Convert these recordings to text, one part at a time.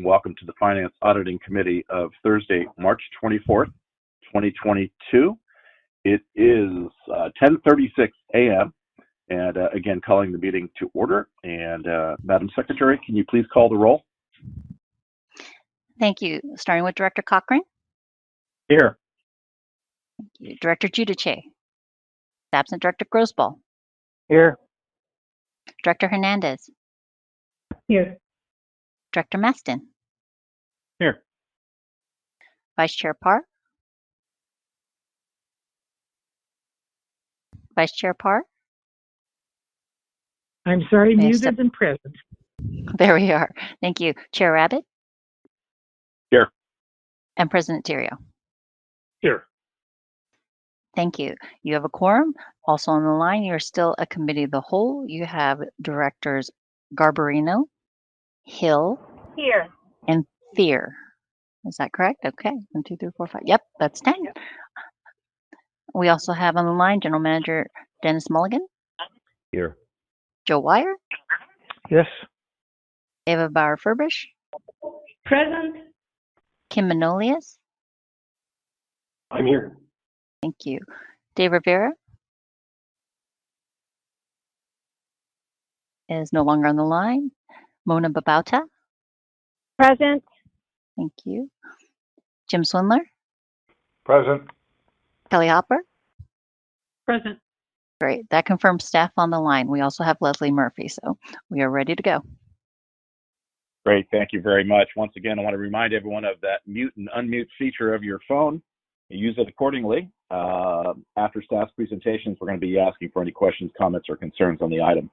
Welcome to the Finance Auditing Committee of Thursday, March 24th, 2022. It is 10:36 a.m. and again, calling the meeting to order. And Madam Secretary, can you please call the roll? Thank you. Starting with Director Cochran. Here. Thank you. Director Giudice. Absent Director Grosball. Here. Director Hernandez. Here. Director Maston. Here. Vice Chair Parr. Vice Chair Parr. I'm sorry, muted and present. There we are. Thank you. Chair Abbott. Here. And President Terrio. Here. Thank you. You have a quorum. Also on the line, you're still a committee of the whole. You have Directors Garbarino, Hill, here, and Fear. Is that correct? Okay. 1, 2, 3, 4, 5. Yep, that's 10. We also have on the line General Manager Dennis Mulligan. Here. Joe Wire. Yes. Ava Bauer-Furbish. present, Kim Manolius. I'm here. Thank you. Dave Rivera is no longer on the line. Mona Babauta. present, Thank you. Jim Swindler. Present. Kelly Hopper. present. Great. That confirms staff on the line. We also have Leslie Murphy, so we are ready to go. Great. Thank you very much. Once again, I want to remind everyone of that mute and unmute feature of your phone. Use it accordingly. After staff's presentations, we're going to be asking for any questions, comments, or concerns on the item.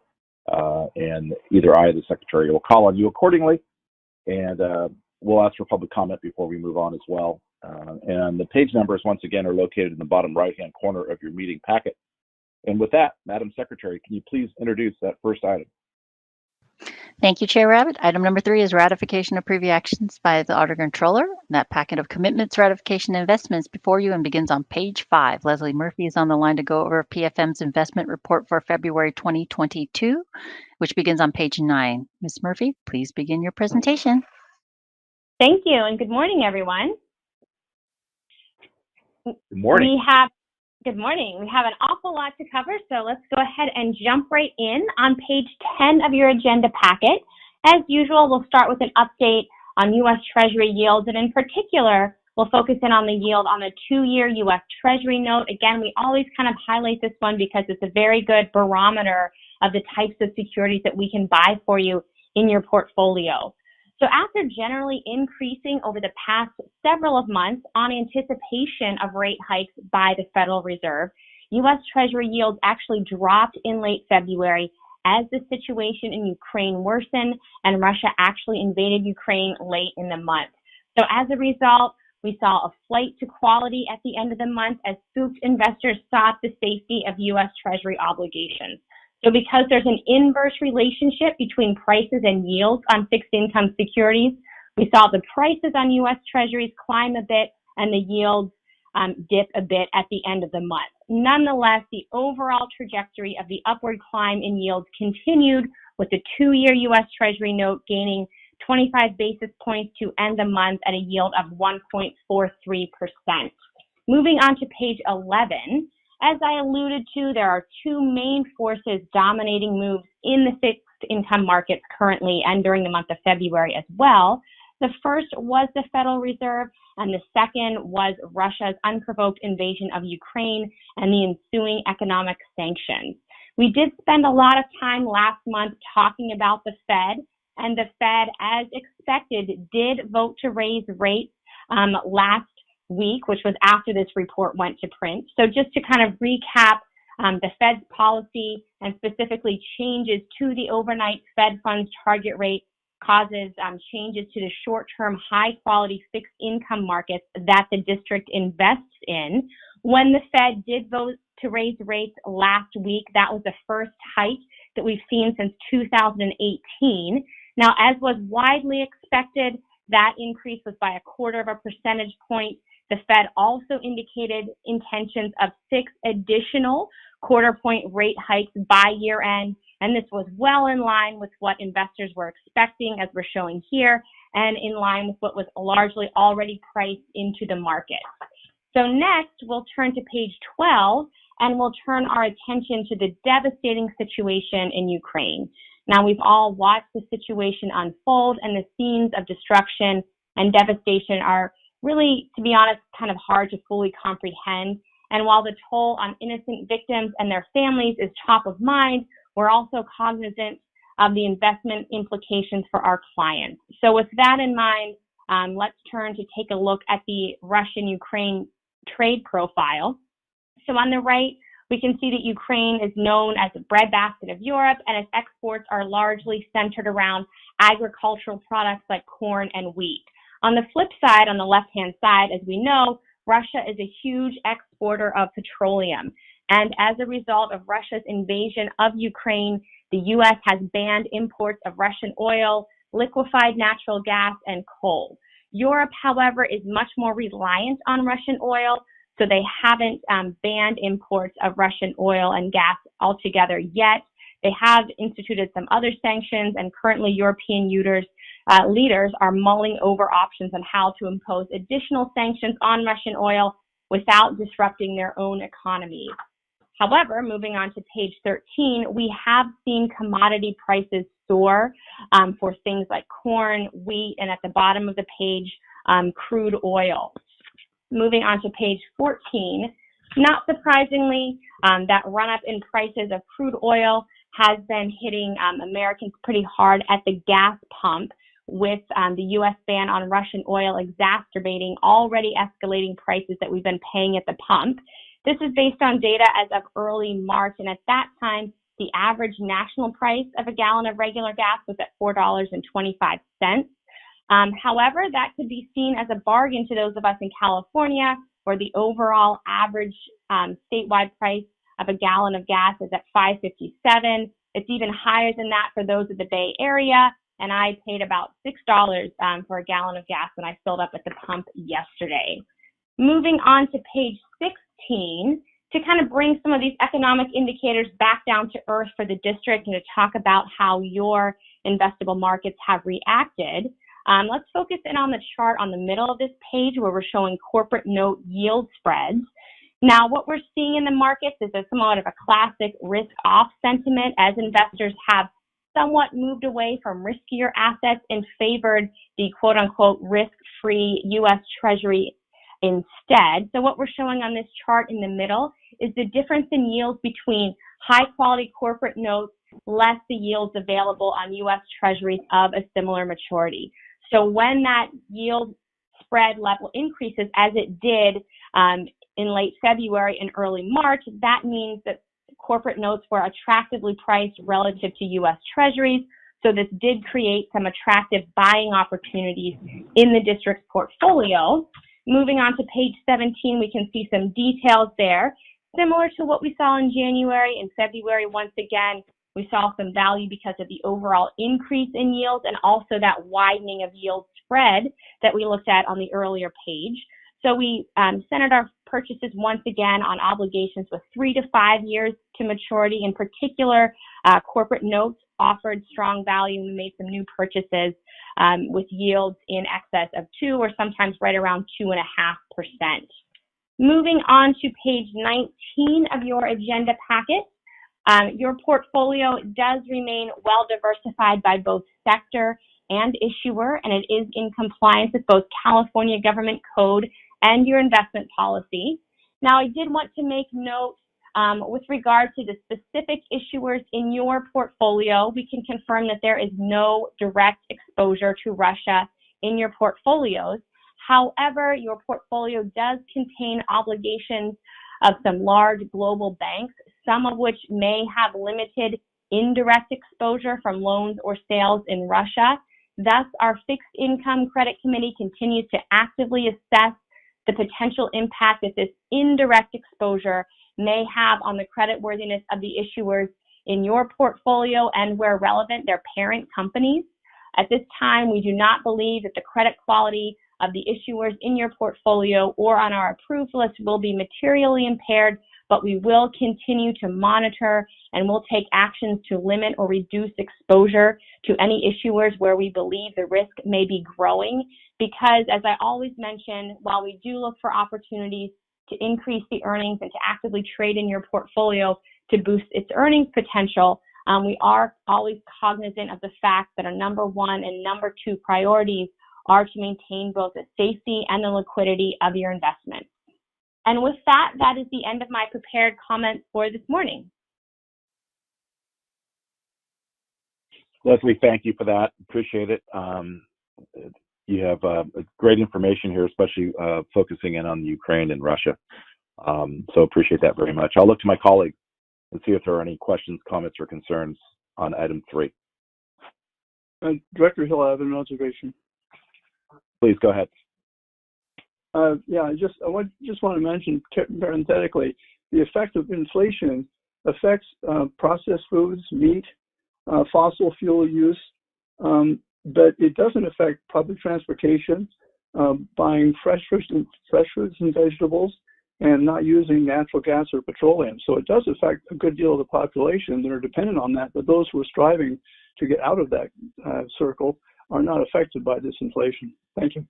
And either I or the Secretary will call on you accordingly. And we'll ask for public comment before we move on as well. And the page numbers, once again, are located in the bottom right-hand corner of your meeting packet. And with that, Madam Secretary, can you please introduce that first item? Thank you, Chair Rabbit. Item number 3 is ratification of previous actions by the Auditor Controller. That packet of commitments, ratification, and investments before you and begins on page 5. Leslie Murphy is on the line to go over PFM's investment report for February 2022, which begins on page 9. Ms. Murphy, please begin your presentation. Thank you, and good morning, everyone. Good morning. Good morning. We have an awful lot to cover, so let's go ahead and jump right in. On page 10 of your agenda packet, as usual, we'll start with an update on U.S. Treasury yields, and in particular, we'll focus in on the yield on the 2-year U.S. Treasury note. Again, we always kind of highlight this one because it's a very good barometer of the types of securities that we can buy for you in your portfolio. So after generally increasing over the past several of months on anticipation of rate hikes by the Federal Reserve, U.S. Treasury yields actually dropped in late February as the situation in Ukraine worsened and Russia actually invaded Ukraine late in the month. So as a result, we saw a flight to quality at the end of the month as spooked investors sought the safety of U.S. Treasury obligations. So because there's an inverse relationship between prices and yields on fixed income securities, we saw the prices on U.S. Treasuries climb a bit and the yields dip a bit at the end of the month. Nonetheless, the overall trajectory of the upward climb in yields continued, with the 2-year U.S. Treasury note gaining 25 basis points to end the month at a yield of 1.43%. Moving on to page 11. As I alluded to, there are 2 main forces dominating moves in the fixed income markets currently and during the month of February as well. The first was the Federal Reserve, and the second was Russia's unprovoked invasion of Ukraine and the ensuing economic sanctions. We did spend a lot of time last month talking about the Fed, and the Fed, as expected, did vote to raise rates last week, which was after this report went to print. So just to kind of recap, the Fed's policy and specifically changes to the overnight Fed funds target rate causes changes to the short-term high-quality fixed income markets that the district invests in. When the Fed did vote to raise rates last week, that was the first hike that we've seen since 2018. Now, as was widely expected, that increase was by 0.25 percentage point. The Fed also indicated intentions of 6 additional quarter-point rate hikes by year-end, And this was well in line with what investors were expecting, as we're showing here, and in line with what was largely already priced into the market. So next, we'll turn to page 12, and we'll turn our attention to the devastating situation in Ukraine. Now, we've all watched the situation unfold, and the scenes of destruction and devastation are really, to be honest, kind of hard to fully comprehend. And while the toll on innocent victims and their families is top of mind, we're also cognizant of the investment implications for our clients. So with that in mind, let's turn to take a look at the Russian-Ukraine trade profile. So on the right, we can see that Ukraine is known as the breadbasket of Europe, and its exports are largely centered around agricultural products like corn and wheat. On the flip side, on the left-hand side, as we know, Russia is a huge exporter of petroleum. And as a result of Russia's invasion of Ukraine, the U.S. has banned imports of Russian oil, liquefied natural gas, and coal. Europe, however, is much more reliant on Russian oil, so they haven't banned imports of Russian oil and gas altogether yet. They have instituted some other sanctions, and currently European leaders are mulling over options on how to impose additional sanctions on Russian oil without disrupting their own economy. However, moving on to page 13, we have seen commodity prices soar for things like corn, wheat, and at the bottom of the page, crude oil. Moving on to page 14, not surprisingly, that run-up in prices of crude oil has been hitting Americans pretty hard at the gas pump, with the U.S. ban on Russian oil exacerbating already escalating prices that we've been paying at the pump. This is based on data as of early March, and at that time, the average national price of a gallon of regular gas was at $4.25. However, that could be seen as a bargain to those of us in California, where the overall average statewide price of a gallon of gas is at $5.57. It's even higher than that for those of the Bay Area, and I paid about $6 for a gallon of gas when I filled up at the pump yesterday. Moving on to page 16, to kind of bring some of these economic indicators back down to earth for the district and to talk about how your investable markets have reacted. Let's focus in on the chart on the middle of this page where we're showing corporate note yield spreads. Now, what we're seeing in the markets is somewhat of a classic risk-off sentiment, as investors have somewhat moved away from riskier assets and favored the quote-unquote risk-free U.S. Treasury instead. So what we're showing on this chart in the middle is the difference in yields between high-quality corporate notes less the yields available on U.S. Treasuries of a similar maturity. So when that yield spread level increases, as it did in late February and early March, that means that corporate notes were attractively priced relative to U.S. Treasuries. So this did create some attractive buying opportunities in the district's portfolio. Moving on to page 17, we can see some details there. Similar to what we saw in January and February, once again, we saw some value because of the overall increase in yields and also that widening of yield spread that we looked at on the earlier page. So we centered our purchases once again on obligations with 3 to 5 years to maturity. In particular, corporate notes offered strong value, and we made some new purchases with yields in excess of 2 or sometimes right around 2.5%. Moving on to page 19 of your agenda packet, your portfolio does remain well diversified by both sector and issuer, and it is in compliance with both California government code and your investment policy. Now, I did want to make note with regard to the specific issuers in your portfolio, we can confirm that there is no direct exposure to Russia in your portfolios. However, your portfolio does contain obligations of some large global banks, some of which may have limited indirect exposure from loans or sales in Russia. Thus, our fixed income credit committee continues to actively assess the potential impact that this indirect exposure may have on the creditworthiness of the issuers in your portfolio and, where relevant, their parent companies. At this time, we do not believe that the credit quality of the issuers in your portfolio or on our approved list will be materially impaired but we will continue to monitor and we'll take actions to limit or reduce exposure to any issuers where we believe the risk may be growing. Because as I always mention, while we do look for opportunities to increase the earnings and to actively trade in your portfolio to boost its earnings potential, we are always cognizant of the fact that our number one and number two priorities are to maintain both the safety and the liquidity of your investments. And with that, that is the end of my prepared comments for this morning. Leslie, thank you for that. Appreciate it. You have great information here, especially focusing in on Ukraine and Russia. So appreciate that very much. I'll look to my colleagues and see if there are any questions, comments, or concerns on item 3. Director Hill, I have an observation. Please go ahead. Yeah, I just want to mention parenthetically, the effect of inflation affects processed foods, meat, fossil fuel use, but it doesn't affect public transportation, buying fresh fruits and vegetables, and not using natural gas or petroleum. So it does affect a good deal of the population that are dependent on that, but those who are striving to get out of that circle are not affected by this inflation. Thank you.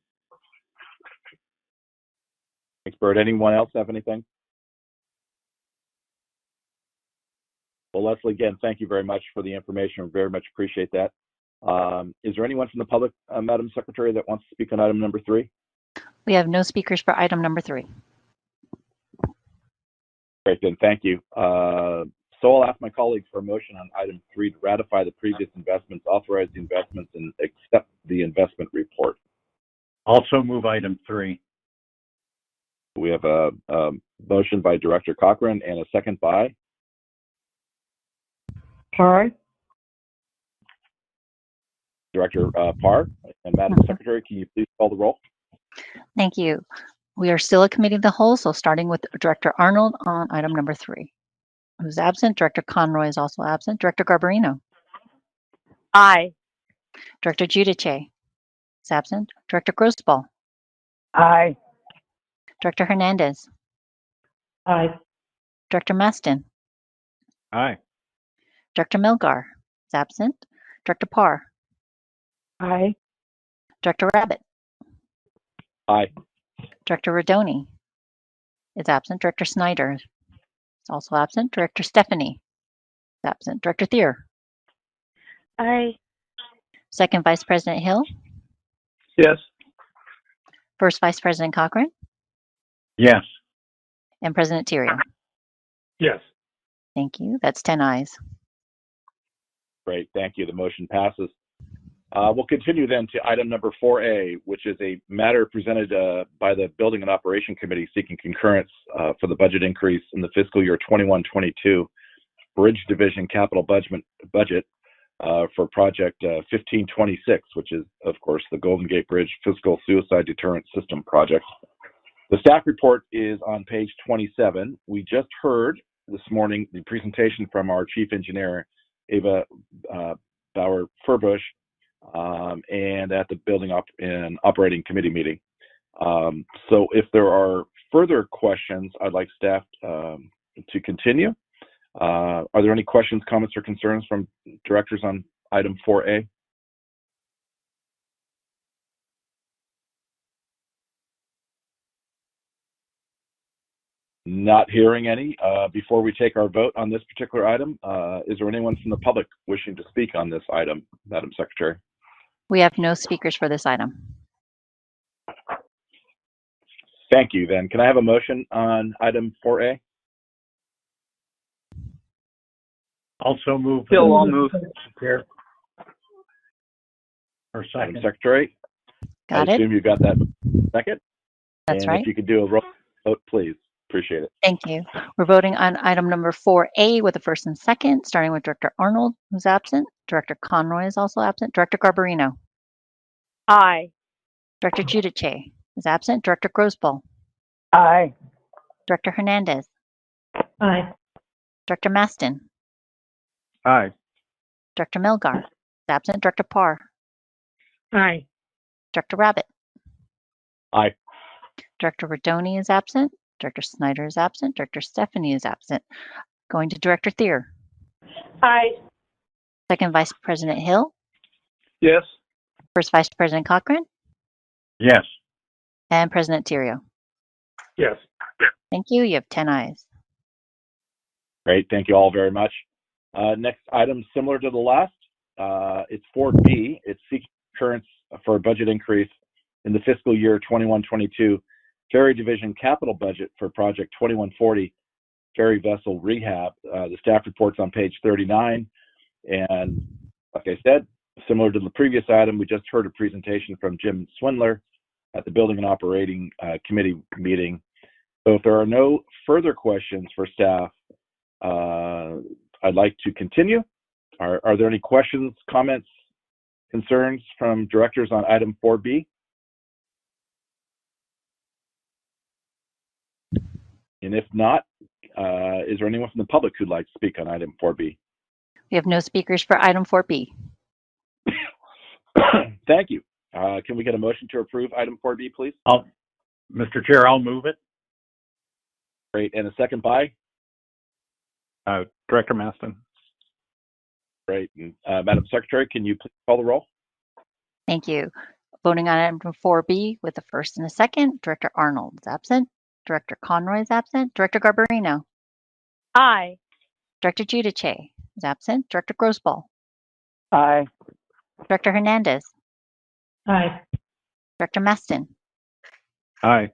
Thanks, Bert. Anyone else have anything? Well, Leslie, again, thank you very much for the information. We very much appreciate that. Is there anyone from the public, Madam Secretary, that wants to speak on item number 3? We have no speakers for item number 3. Great, then, thank you. So I'll ask my colleagues for a motion on item 3 to ratify the previous investments, authorize the investments, and accept the investment report. Also move item 3. We have a motion by Director Cochran and a second by Parr. Director Parr. And Madam Secretary, can you please call the roll? Thank you. We are still a committee of the whole, so starting with Director Arnold on item number 3. Who's absent? Director Conroy is also absent. Director Garbarino. Aye. Director Giudice is absent. Director Grossball. Aye. Director Hernandez. Aye. Director Mastin. Aye. Director Milgar is absent. Director Parr. Aye. Director Rabbit. Aye. Director Rodoni is absent. Director Snyder is also absent. Director Stephanie is absent. Director Thier. Aye. Second Vice President Hill. Yes. First Vice President Cochran. Yes. And President Theriault. Yes. Thank you. That's 10 ayes. Great, thank you. The motion passes. We'll continue then to item number 4A, which is a matter presented by the Building and Operation Committee seeking concurrence for the budget increase in the fiscal year 21-22 Bridge Division capital budget for project 1526, which is, of course, the Golden Gate Bridge Fiscal Suicide Deterrent System project. The staff report is on page 27. We just heard this morning the presentation from our Chief Engineer, Ava Bauer-Furbush, and at the Building and Operating Committee meeting. So if there are further questions, I'd like staff to continue. Are there any questions, comments, or concerns from directors on item 4A? Not hearing any. Before we take our vote on this particular item, is there anyone from the public wishing to speak on this item, Madam Secretary? We have no speakers for this item. Thank you. Then, can I have a motion on item 4A? Also move. Hill, I'll move. Chair. Or Madam second. Secretary? Got I it? assume you got that second? That's and right. If you could do a roll vote, please. Appreciate it. Thank you. We're voting on item number 4A with the first and second, starting with Director Arnold, who's absent. Director Conroy is also absent. Director Garbarino. Aye. Director Giudice is absent. Director Grossball. Aye. Director Hernandez. Aye. Director Mastin. Aye. Director Milgar is absent. Director Parr. Aye. Director Rabbit. Aye. Director Rodoni is absent. Director Snyder is absent. Director Stephanie is absent. Going to Director Thier. Aye. Second Vice President Hill. Yes. First Vice President Cochran. Yes. And President Theriault. Yes. Thank you. You have 10 ayes. Great. Thank you all very much. Next item, similar to the last, it's 4B. It's seeking concurrence for a budget increase in the fiscal year 21-22 Ferry Division capital budget for Project 2140 Ferry Vessel Rehab. The staff report's on page 39. And like I said, similar to the previous item, we just heard a presentation from Jim Swindler at the Building and Operating Committee meeting. So if there are no further questions for staff, I'd like to continue. Are there any questions, comments, concerns from directors on item 4B? And if not, is there anyone from the public who'd like to speak on item 4B? We have no speakers for item 4B. Thank you. Can we get a motion to approve item 4B, please? Mr. Chair, I'll move it. Great. And a second by? Director Maston. Great. And, Madam Secretary, can you please call the roll? Thank you. Voting on item 4B with a first and a second. Director Arnold is absent. Director Conroy is absent. Director Garbarino. Aye. Director Giudice is absent. Director Grossball. Aye. Director Hernandez. Aye. Director Maston. Aye.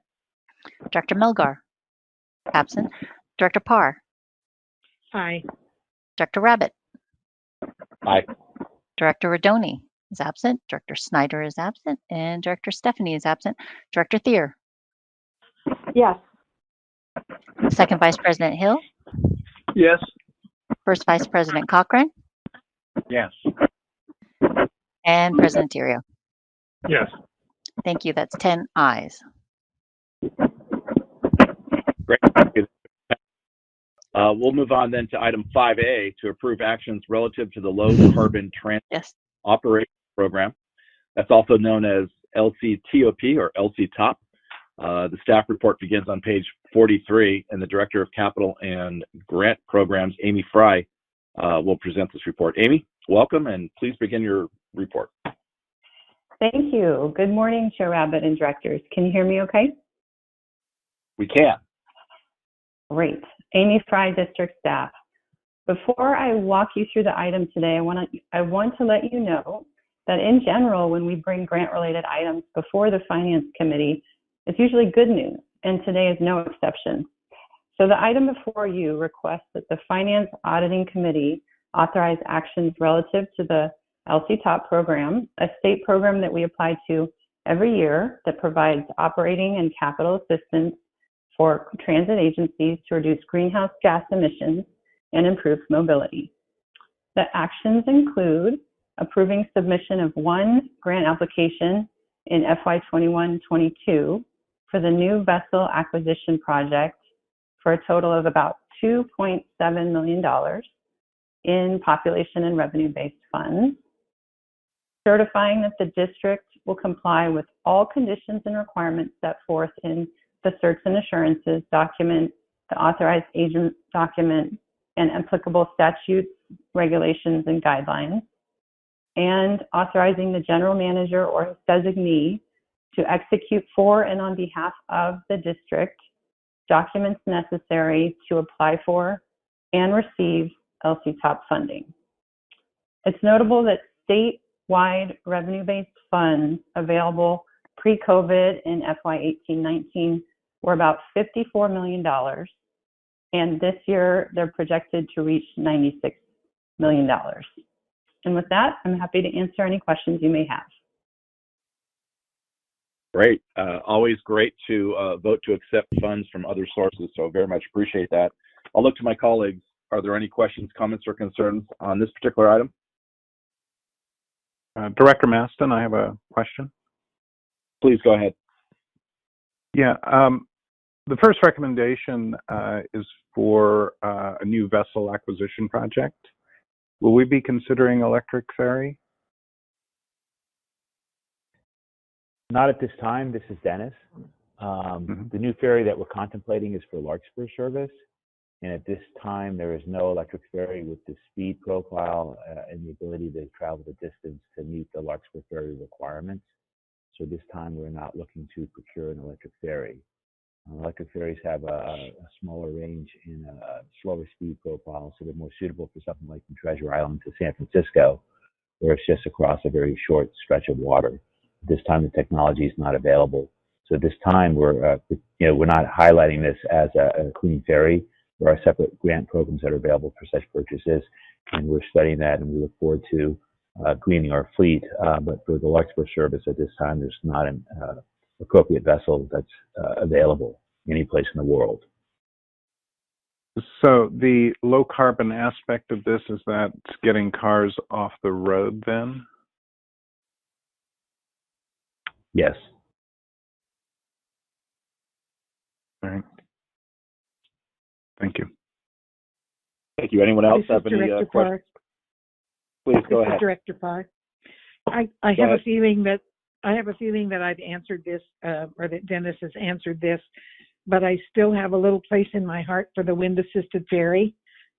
Director Melgar. Absent. Director Parr. Aye. Director Rabbit. Aye. Director Rodoni is absent. Director Snyder is absent. And Director Stephanie is absent. Director Thier. Yes. Second Vice President Hill. Yes. First Vice President Cochran. Yes. And President Theriault. Yes. Thank you. That's 10 ayes. Great. We'll move on then to item 5A to approve actions relative to the Low Carbon Transit Yes. Operation Program. That's also known as LCTOP or LCTOP. The staff report begins on page 43, and the Director of Capital and Grant Programs, Amy Fry, will present this report. Amy, welcome, and please begin your report. Thank you. Good morning, Chair Rabbit and directors. Can you hear me okay? We can. Great. Amy Fry, district staff. Before I walk you through the item today, I want to let you know that in general, when we bring grant-related items before the Finance Committee, it's usually good news, and today is no exception. So the item before you requests that the Finance-Auditing Committee authorize actions relative to the LCTOP program, a state program that we apply to every year that provides operating and capital assistance for transit agencies to reduce greenhouse gas emissions and improve mobility. The actions include approving submission of one grant application in FY 21-22 for the new vessel acquisition project for a total of about $2.7 million in population and revenue-based funds, certifying that the district will comply with all conditions and requirements set forth in the certs and assurances document, the authorized agent document, and applicable statutes, regulations, and guidelines, and authorizing the general manager or his designee to execute for and on behalf of the district documents necessary to apply for and receive LCTOP funding. It's notable that statewide revenue-based funds available pre-COVID in FY 18-19 were about $54 million, and this year they're projected to reach $96 million. And with that, I'm happy to answer any questions you may have. Great. Always great to vote to accept funds from other sources, so very much appreciate that. I'll look to my colleagues. Are there any questions, comments, or concerns on this particular item? Director Maston, I have a question. Please go ahead. Yeah, the first recommendation is for a new vessel acquisition project. Will we be considering electric ferry? Not at this time. This is Dennis. The new ferry that we're contemplating is for Larkspur service. And at this time, there is no electric ferry with the speed profile and the ability to travel the distance to meet the Larkspur ferry requirements. So this time, we're not looking to procure an electric ferry. Electric ferries have a smaller range and a slower speed profile, so they're more suitable for something like from Treasure Island to San Francisco, where it's just across a very short stretch of water. This time, the technology is not available. So this time, we're not highlighting this as a clean ferry. There are separate grant programs that are available for such purchases, and we're studying that, and we look forward to greening our fleet. But for the Larkspur service at this time, there's not an appropriate vessel that's available any place in the world. So the low carbon aspect of this, is that getting cars off the road then? Yes. All right. Thank you. Thank you. Anyone else have any Director questions? Please go ahead. Director Parr. I have a feeling that I've answered this, or that Dennis has answered this, but I still have a little place in my heart for the wind-assisted ferry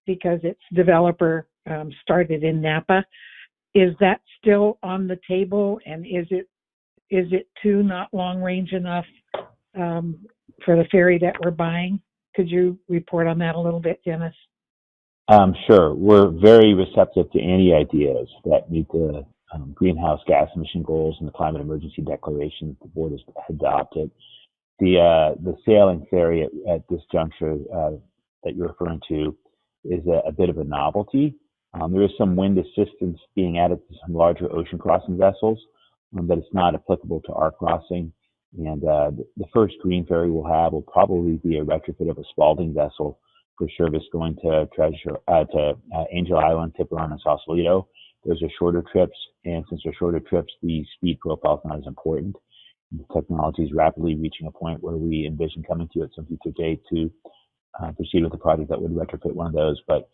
because its developer started in Napa. Is that still on the table, and is it too not long range enough for the ferry that we're buying? Could you report on that a little bit, Dennis? Sure. We're very receptive to any ideas that meet the greenhouse gas emission goals and the climate emergency declaration the board has adopted. The sailing ferry at this juncture that you're referring to is a bit of a novelty. There is some wind assistance being added to some larger ocean crossing vessels, but it's not applicable to our crossing. And the first green ferry we'll have will probably be a retrofit of a Spalding vessel for service going to Angel Island, Tiburon, and Sausalito. Those are shorter trips, and since they're shorter trips, the speed profile is not as important. The technology is rapidly reaching a point where we envision coming to you at some future date to proceed with a project that would retrofit one of those. But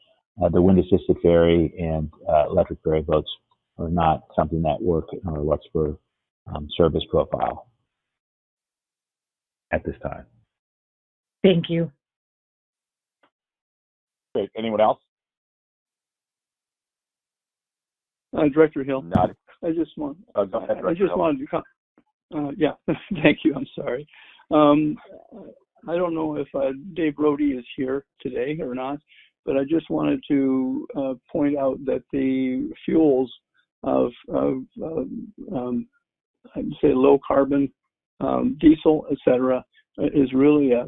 the wind-assisted ferry and electric ferry boats are not something that work in our Larkspur service profile at this time. Thank you. Great. Anyone else? Director Hill. Not. I just want. Go ahead, I just wanted to. Yeah. Thank you. I'm sorry. I don't know if Dave Brody is here today or not, but I just wanted to point out that the fuels of I'd say low carbon diesel, etc., is really a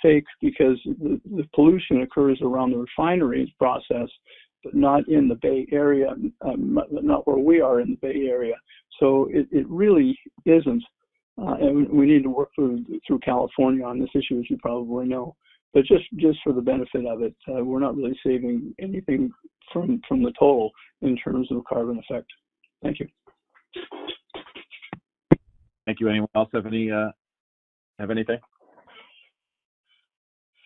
fake, because the pollution occurs around the refineries process, but not in the Bay Area, not where we are in the Bay Area. So it really isn't, and we need to work through California on this issue, as you probably know. But just for the benefit of it, we're not really saving anything from the total in terms of carbon effect. Thank you. Thank you. Anyone else have anything?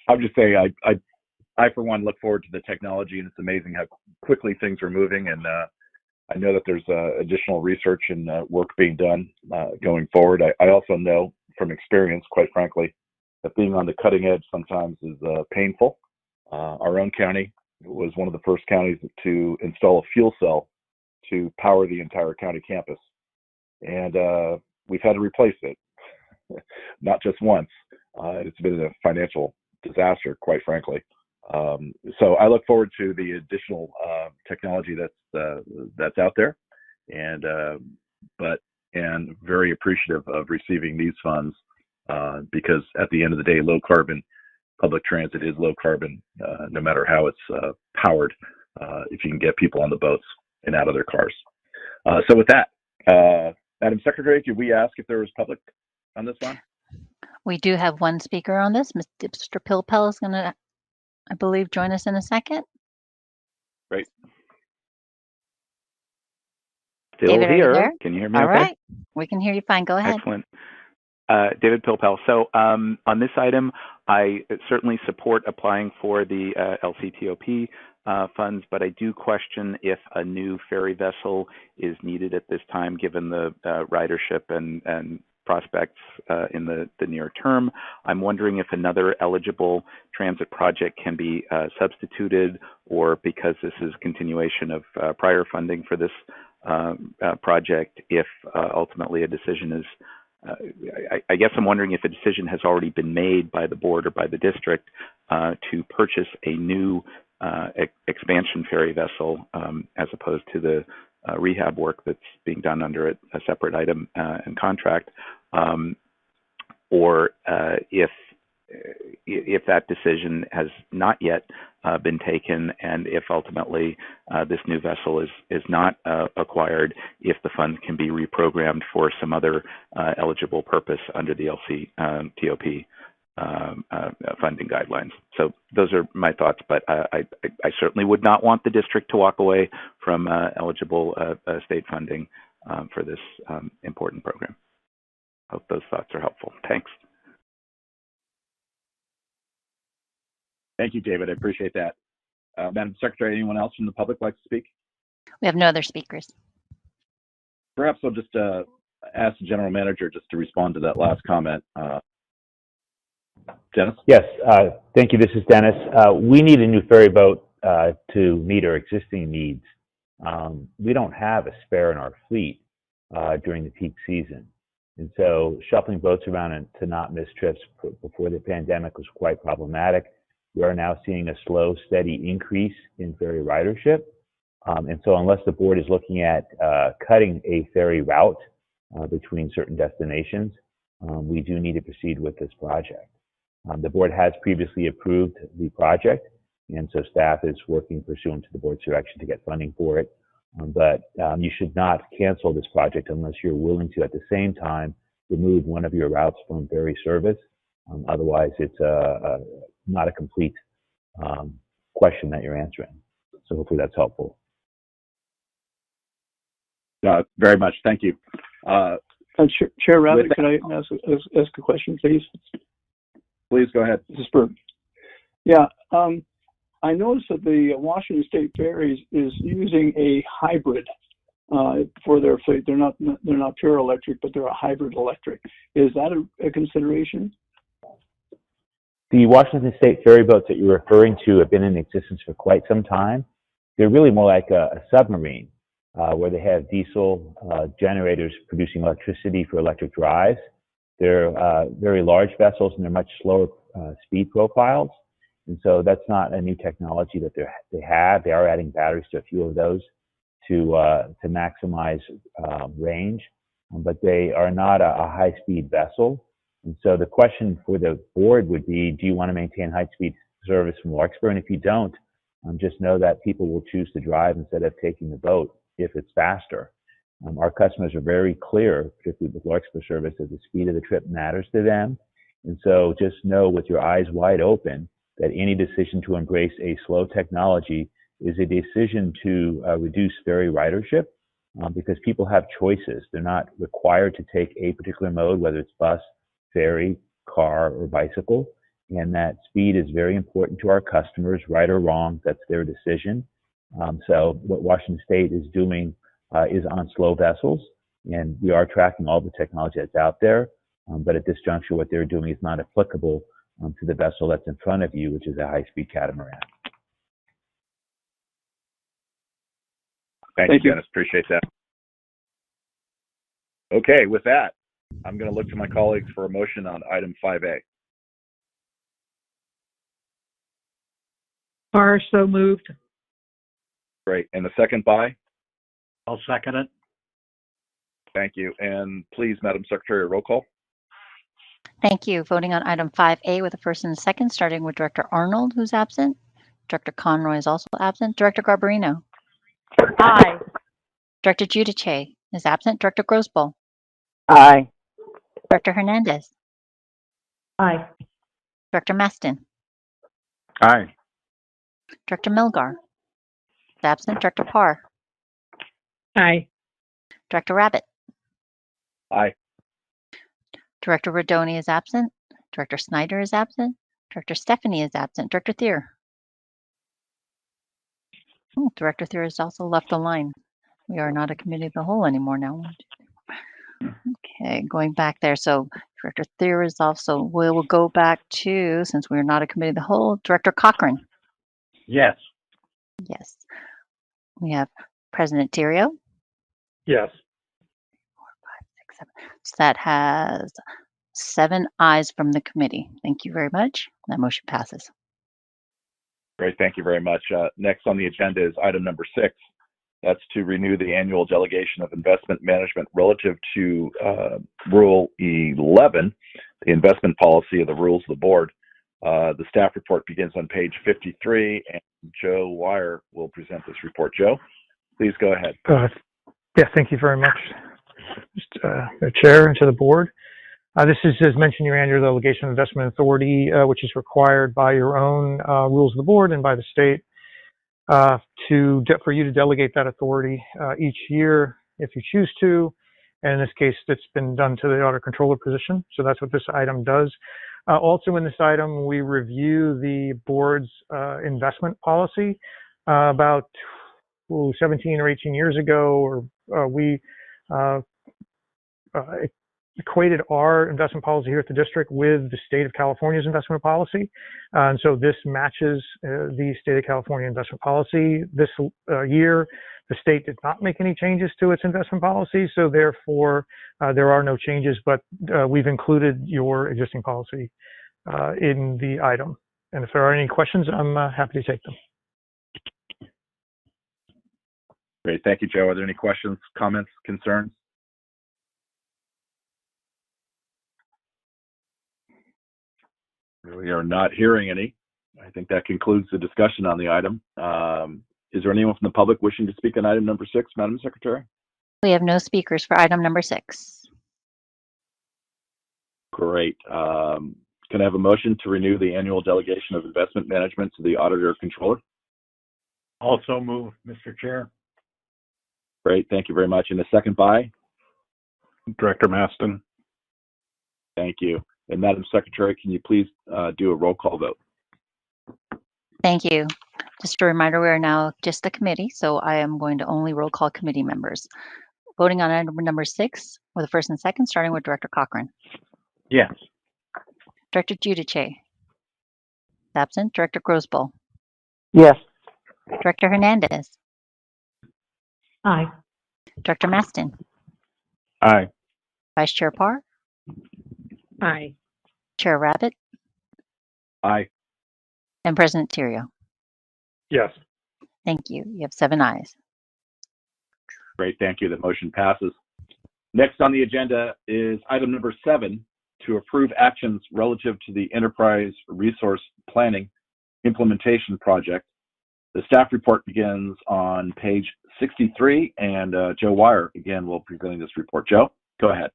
I'll just say I for one look forward to the technology, and it's amazing how quickly things are moving. And I know that there's additional research and work being done going forward. I also know from experience, quite frankly, that being on the cutting edge sometimes is painful. Our own county was one of the first counties to install a fuel cell to power the entire county campus, and we've had to replace it, not just once. It's been a financial disaster, quite frankly. So I look forward to the additional technology that's out there, and very appreciative of receiving these funds, because at the end of the day, low carbon public transit is low carbon, no matter how it's powered, if you can get people on the boats and out of their cars. So with that, Madam Secretary, could we ask if there was public on this one? We do have one speaker on this. Mr. Pilpel is going to, I believe, join us in a second. Great. Still David, here. are you there? Can you hear me All okay? right. We can hear you fine. Go ahead. Excellent. David Pilpel. So on this item, I certainly support applying for the LCTOP funds, but I do question if a new ferry vessel is needed at this time, given the ridership and prospects in the near term. I'm wondering if another eligible transit project can be substituted, or because this is continuation of prior funding for this project, if ultimately a decision is I guess I'm wondering if a decision has already been made by the board or by the district to purchase a new expansion ferry vessel as opposed to the rehab work that's being done under a separate item and contract, or if that decision has not yet been taken, and if ultimately this new vessel is not acquired, if the funds can be reprogrammed for some other eligible purpose under the LCTOP funding guidelines. So those are my thoughts, but I certainly would not want the district to walk away from eligible state funding for this important program. Hope those thoughts are helpful. Thanks. Thank you, David. I appreciate that. Madam Secretary, anyone else from the public like to speak? We have no other speakers. Perhaps I'll just ask the general manager just to respond to that last comment. Dennis? Yes, thank you. This is Dennis. We need a new ferry boat to meet our existing needs. We don't have a spare in our fleet during the peak season. And so shuffling boats around and to not miss trips before the pandemic was quite problematic. We are now seeing a slow, steady increase in ferry ridership. And so unless the board is looking at cutting a ferry route between certain destinations, we do need to proceed with this project. The board has previously approved the project, and so staff is working pursuant to the board's direction to get funding for it. But you should not cancel this project unless you're willing to, at the same time, remove one of your routes from ferry service. Otherwise, it's not a complete question that you're answering. So hopefully that's helpful. Very much. Thank you. Chair Rabbit, can I ask a question, please? Please go ahead. This is Bert. Yeah, I noticed that the Washington State Ferries is using a hybrid for their fleet. They're not pure electric, but they're a hybrid electric. Is that a consideration? The Washington State ferry boats that you're referring to have been in existence for quite some time. They're really more like a submarine, where they have diesel generators producing electricity for electric drives. They're very large vessels, and they're much slower speed profiles. And so that's not a new technology that they have. They are adding batteries to a few of those to maximize range, but they are not a high-speed vessel. And so the question for the board would be, do you want to maintain high-speed service from Larkspur? And if you don't, just know that people will choose to drive instead of taking the boat if it's faster. Our customers are very clear, particularly with Larkspur service, that the speed of the trip matters to them. And so just know with your eyes wide open that any decision to embrace a slow technology is a decision to reduce ferry ridership because people have choices. They're not required to take a particular mode, whether it's bus, ferry, car, or bicycle. And that speed is very important to our customers, right or wrong, that's their decision. So what Washington State is doing is on slow vessels, and we are tracking all the technology that's out there. But at this juncture, what they're doing is not applicable to the vessel that's in front of you, which is a high-speed catamaran. Thank you, Dennis. Appreciate that. Okay, with that, I'm going to look to my colleagues for a motion on item 5A. Barr, so moved. Great. And the second by? I'll second it. Thank you. And please, Madam Secretary, a roll call. Thank you. Voting on item 5A with a first and a second, starting with Director Arnold, who's absent. Director Conroy is also absent. Director Garbarino. Aye. Director Giudice is absent. Director Grosboll. Aye. Director Hernandez. Aye. Director Maston. Aye. Director Milgar is absent. Director Parr. Aye. Director Rabbit. Aye. Director Rodoni is absent. Director Snyder is absent. Director Stephanie is absent. Director Thier. Oh, Director Thier has also left the line. We are not a committee of the whole anymore now. Okay, going back there. So Director Thayer is off. So we will go back to, since we're not a committee of the whole, Director Cochran. Yes. Yes. We have President Terrio. Yes. 4, 5, 6, 7. So that has 7 ayes from the committee. Thank you very much. That motion passes. Great, thank you very much. Next on the agenda is item number 6. That's to renew the annual delegation of investment management relative to Rule 11, the investment policy of the rules of the board. The staff report begins on page 53, and Joe Wire will present this report. Joe, please go ahead. Yeah, thank you very much, the Chair, and to the board. This is, as mentioned, your annual delegation of investment authority, which is required by your own rules of the board and by the state for you to delegate that authority each year if you choose to. And in this case, it's been done to the Auditor Controller position. So that's what this item does. Also in this item, we review the board's investment policy. About 17 or 18 years ago, we equated our investment policy here at the district with the state of California's investment policy. And so this matches the state of California investment policy. This year, the state did not make any changes to its investment policy, so therefore there are no changes, but we've included your existing policy in the item. And if there are any questions, I'm happy to take them. Great, thank you, Joe. Are there any questions, comments, concerns? We are not hearing any. I think that concludes the discussion on the item. Is there anyone from the public wishing to speak on item number 6, Madam Secretary? We have no speakers for item number 6. Great. Can I have a motion to renew the annual delegation of investment management to the Auditor Controller? Also move, Mr. Chair. Great, thank you very much. And a second by? Director Maston. Thank you. And Madam Secretary, can you please do a roll call vote? Thank you. Just a reminder, we are now just a committee, so I am going to only roll call committee members. Voting on item number 6, with the first and second, starting with Director Cochran. Yes. Director Giudice. Absent. Director Grosboll. Yes. Director Hernandez. Aye. Director Maston. Aye. Vice Chair Parr. Aye. Chair Rabbit. Aye. And President Terrio. Yes. Thank you. You have 7 ayes. Great, thank you. The motion passes. Next on the agenda is item number 7, to approve actions relative to the Enterprise Resource Planning Implementation Project. The staff report begins on page 63, and Joe Wire, again, will be presenting this report. Joe, go ahead.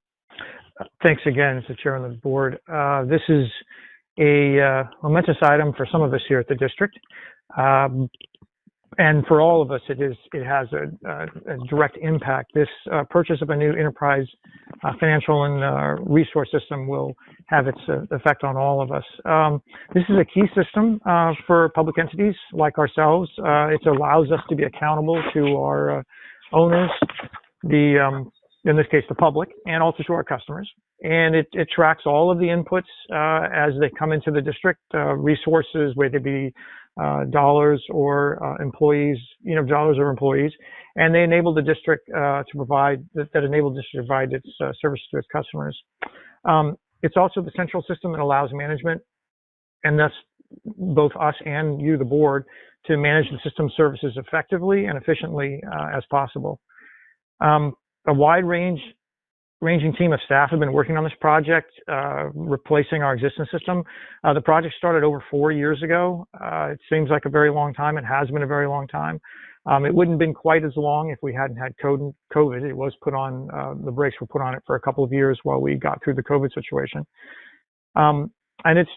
Thanks again, Mr. Chair of the board. This is a momentous item for some of us here at the district. And for all of us, it has a direct impact. This purchase of a new enterprise financial and resource system will have its effect on all of us. This is a key system for public entities like ourselves. It allows us to be accountable to our owners, in this case, the public, and also to our customers. And it tracks all of the inputs as they come into the district, resources, whether they be dollars or employees, dollars or employees, and they enable the district to provide its service to its customers. It's also the central system that allows management, and thus both us and you, the board, to manage the system services effectively and efficiently as possible. A ranging team of staff have been working on this project, replacing our existing system. The project started over 4 years ago. It seems like a very long time. It has been a very long time. It wouldn't have been quite as long if we hadn't had COVID. It was put on, the brakes were put on it for a couple of years while we got through the COVID situation. And it's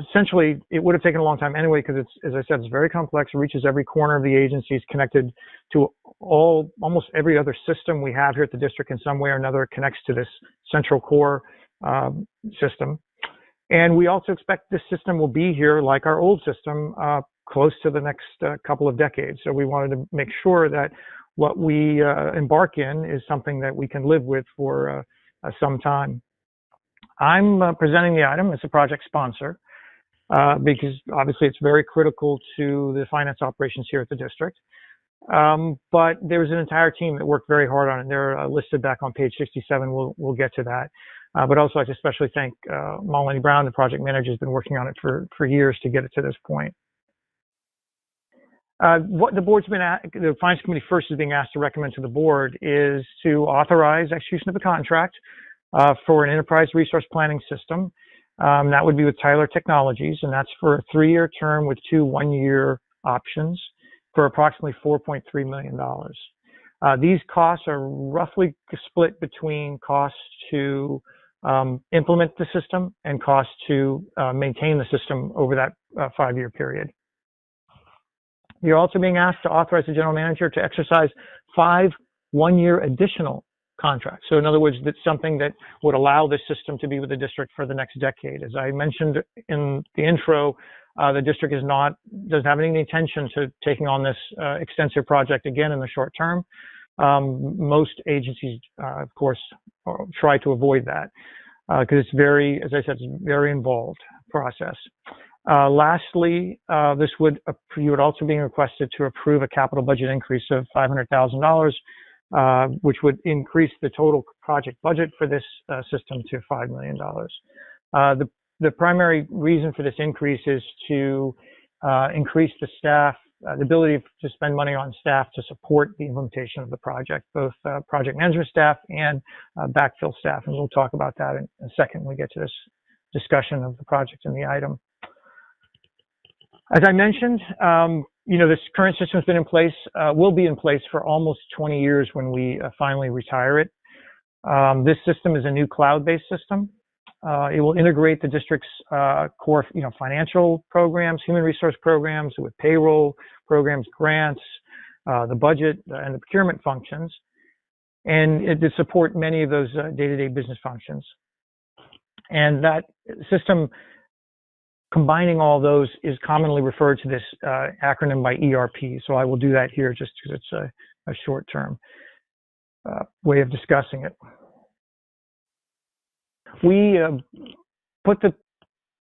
essentially, it would have taken a long time anyway, because it's, as I said, it's very complex. It reaches every corner of the agency. It's connected to almost every other system we have here at the district in some way or another. It connects to this central core system. And we also expect this system will be here like our old system close to the next couple of decades. So we wanted to make sure that what we embark in is something that we can live with for some time. I'm presenting the item as a project sponsor because obviously it's very critical to the finance operations here at the district. But there's an entire team that worked very hard on it. They're listed back on page 67. We'll get to that. But also I'd especially thank Melanie Brown, the project manager, has been working on it for years to get it to this point. What the board's the Finance Committee first is being asked to recommend to the board is to authorize execution of a contract for an enterprise resource planning system. That would be with Tyler Technologies, and that's for a 3-year term with 2 one-year options for approximately $4.3 million. These costs are roughly split between costs to implement the system and costs to maintain the system over that 5-year period. You're also being asked to authorize the general manager to exercise 5 one-year additional contracts. So in other words, that's something that would allow this system to be with the district for the next decade. As I mentioned in the intro, the district doesn't have any intention to taking on this extensive project again in the short term. Most agencies, of course, try to avoid that because it's very, as I said, it's a very involved process. Lastly, you would also be requested to approve a capital budget increase of $500,000, which would increase the total project budget for this system to $5 million. The primary reason for this increase is to increase the staff, the ability to spend money on staff to support the implementation of the project, both project management staff and backfill staff. And we'll talk about that in a second when we get to this discussion of the project and the item. As I mentioned, this current system has been in place, will be in place for almost 20 years when we finally retire it. This system is a new cloud-based system. It will integrate the district's core, financial programs, human resource programs with payroll programs, grants, the budget, and the procurement functions, and it will support many of those day-to-day business functions. And that system, combining all those, is commonly referred to this acronym by ERP. So I will do that here just because it's a short-term way of discussing it. We put the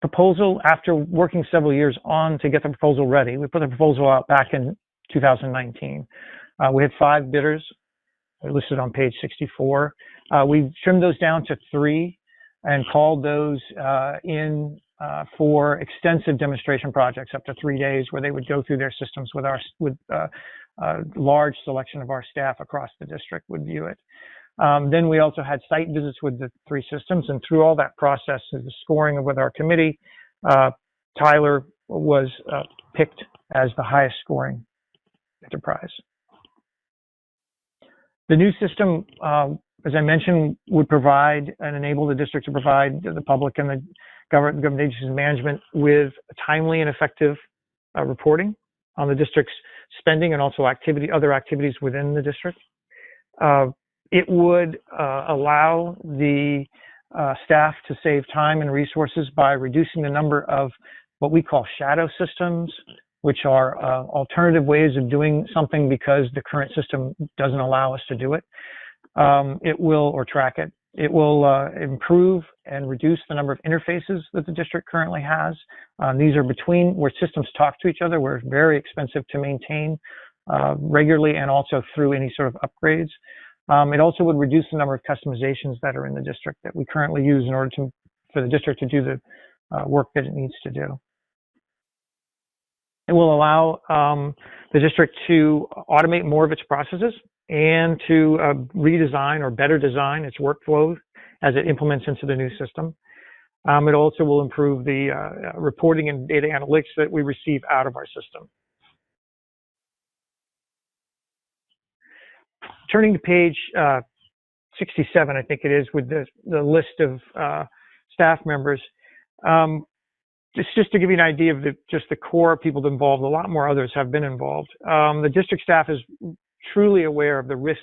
proposal, after working several years to get the proposal ready, we put the proposal out back in 2019. We had 5 bidders listed on page 64. We trimmed those down to 3 and called those in for extensive demonstration projects up to 3 days, where they would go through their systems with a large selection of our staff across the district would view it. Then we also had site visits with the 3 systems, and through all that process, the scoring with our committee, Tyler was picked as the highest scoring enterprise. The new system, as I mentioned, would provide and enable the district to provide the public and the government agencies and management with timely and effective reporting on the district's spending and also other activities within the district. It would allow the staff to save time and resources by reducing the number of what we call shadow systems, which are alternative ways of doing something because the current system doesn't allow us to do it. Or track it. It will improve and reduce the number of interfaces that the district currently has. These are between where systems talk to each other, where it's very expensive to maintain regularly and also through any sort of upgrades. It also would reduce the number of customizations that are in the district that we currently use in order for the district to do the work that it needs to do. It will allow the district to automate more of its processes and to redesign or better design its workflow as it implements into the new system. It also will improve the reporting and data analytics that we receive out of our system. Turning to page 67, I think it is, with the list of staff members. Just to give you an idea of just the core people involved, a lot more others have been involved. The district staff is truly aware of the risks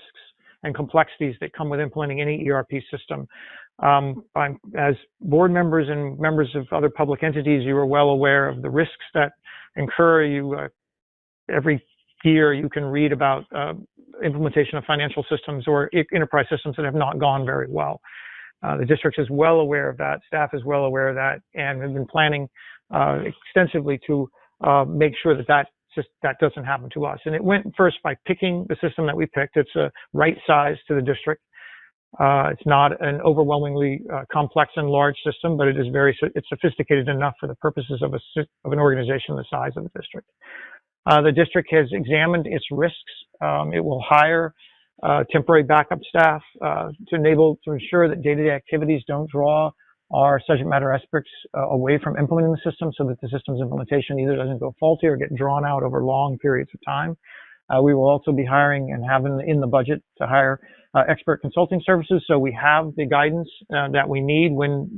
and complexities that come with implementing any ERP system. As board members and members of other public entities, you are well aware of the risks that incur. Every year you can read about implementation of financial systems or enterprise systems that have not gone very well. The district is well aware of that, staff is well aware of that, and have been planning extensively to make sure that that doesn't happen to us. And it went first by picking the system that we picked. It's a right size to the district. It's not an overwhelmingly complex and large system, but it's sophisticated enough for the purposes of an organization the size of the district. The district has examined its risks. It will hire temporary backup staff to ensure that day-to-day activities don't draw our subject matter experts away from implementing the system, so that the system's implementation either doesn't go faulty or get drawn out over long periods of time. We will also be hiring and have in the budget to hire expert consulting services, so we have the guidance that we need when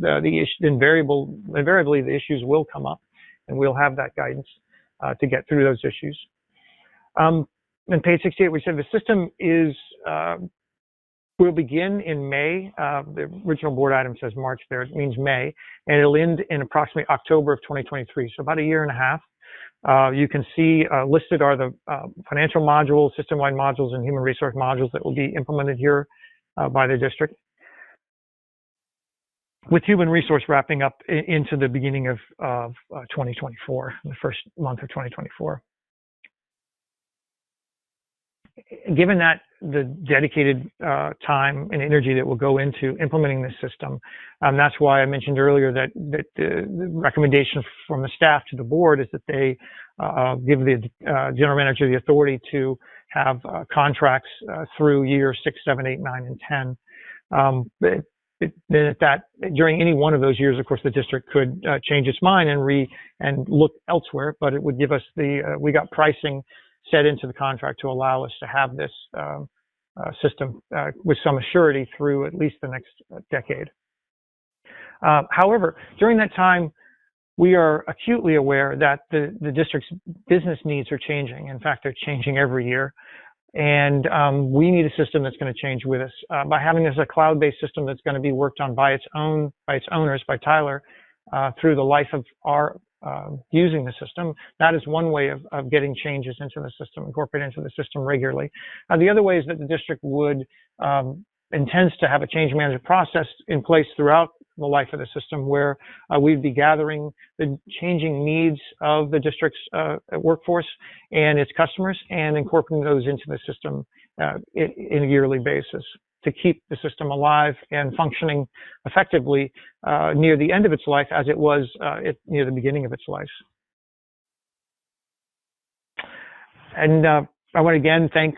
invariably the issues will come up, and we'll have that guidance to get through those issues. On page 68, we said the system will begin in May. The original board item says March there. It means May, and it'll end in approximately October of 2023, so about a year and a half. You can see listed are the financial modules, system-wide modules, and human resource modules that will be implemented here by the district, with human resource wrapping up into the beginning of 2024, the first month of 2024. Given that the dedicated time and energy that will go into implementing this system, that's why I mentioned earlier that the recommendation from the staff to the board is that they give the general manager the authority to have contracts through years 6, 7, 8, 9, and 10. During any one of those years, of course, the district could change its mind and look elsewhere, but it would give us we got pricing set into the contract to allow us to have this system with some assurity through at least the next decade. However, during that time, we are acutely aware that the district's business needs are changing. In fact, they're changing every year. And we need a system that's going to change with us. By having this a cloud-based system that's going to be worked on by its owners, by Tyler, through the life of our using the system, that is one way of getting changes into the system, incorporated into the system regularly. The other way is that the district intends to have a change management process in place throughout the life of the system, where we'd be gathering the changing needs of the district's workforce and its customers and incorporating those into the system in a yearly basis to keep the system alive and functioning effectively near the end of its life as it was near the beginning of its life. And I want to again thank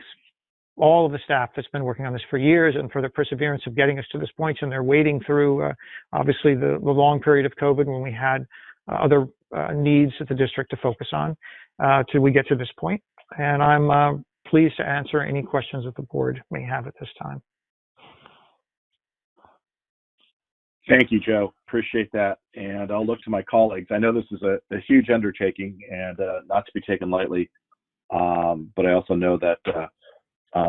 all of the staff that's been working on this for years and for the perseverance of getting us to this point. And they're wading through, obviously, the long period of COVID when we had other needs at the district to focus on till we get to this point. And I'm pleased to answer any questions that the board may have at this time. Thank you, Joe. Appreciate that. And I'll look to my colleagues. I know this is a huge undertaking and not to be taken lightly, but I also know that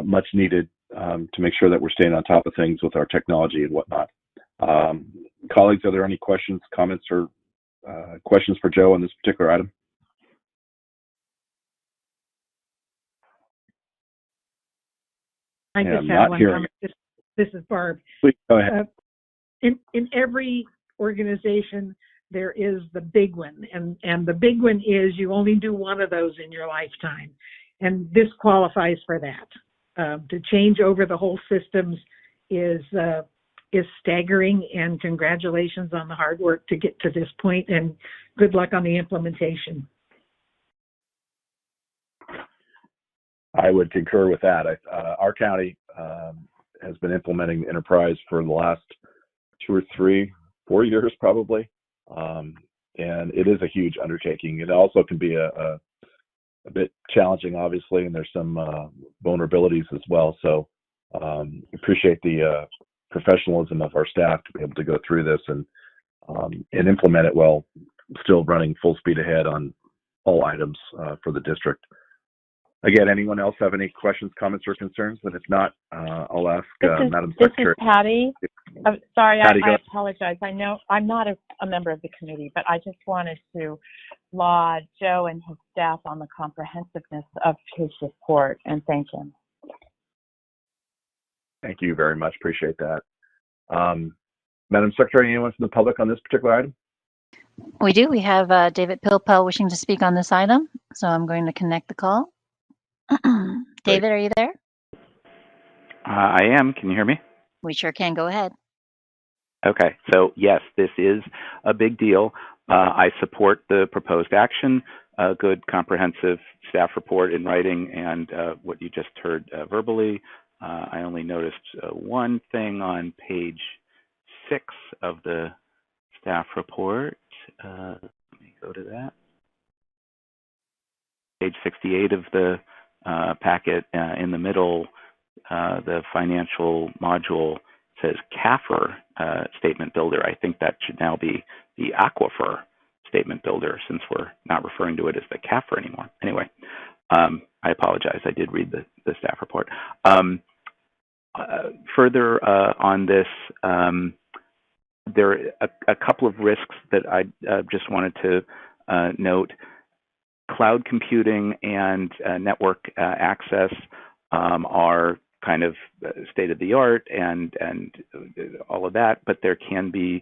much needed to make sure that we're staying on top of things with our technology and whatnot. Colleagues, are there any questions, comments, or questions for Joe on this particular item? I just have one comment. This is Barb. Please go ahead. In every organization, there is the big one, and the big one is you only do one of those in your lifetime, and this qualifies for that. To change over the whole systems is staggering, and congratulations on the hard work to get to this point, and good luck on the implementation. I would concur with that. Our county has been implementing Enterprise for the last 2 or 3, 4 years probably, and it is a huge undertaking. It also can be a bit challenging, obviously, and there's some vulnerabilities as well. So appreciate the professionalism of our staff to be able to go through this and implement it while still running full speed ahead on all items for the district. Again, anyone else have any questions, comments, or concerns? And if not, I'll ask Madam Secretary. This is Patty. Sorry, Patty, I apologize. I know I'm not a member of the committee, but I just wanted to laud Joe and his staff on the comprehensiveness of his report and thank him. Thank you very much. Appreciate that. Madam Secretary, anyone from the public on this particular item? We do. We have David Pilpel wishing to speak on this item, so I'm going to connect the call. David, are you there? I am. Can you hear me? We sure can. Go ahead. Okay. So yes, this is a big deal. I support the proposed action, a good comprehensive staff report in writing, and what you just heard verbally. I only noticed one thing on page 6 of the staff report. Let me go to that. Page 68 of the packet, in the middle, the financial module says CAFR statement builder. I think that should now be the Aquifer statement builder, since we're not referring to it as the CAFR anymore. Anyway, I apologize. I did read the staff report. Further on this, there are a couple of risks that I just wanted to note. Cloud computing and network access are kind of state of the art and all of that, but there can be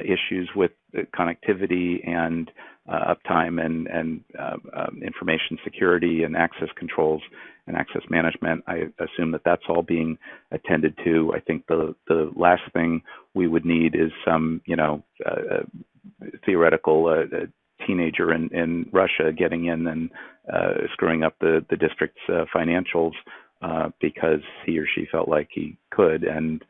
issues with connectivity and uptime and information security and access controls and access management. I assume that that's all being attended to. I think the last thing we would need is some, theoretical teenager in Russia getting in and screwing up the district's financials because he or she felt like he could, and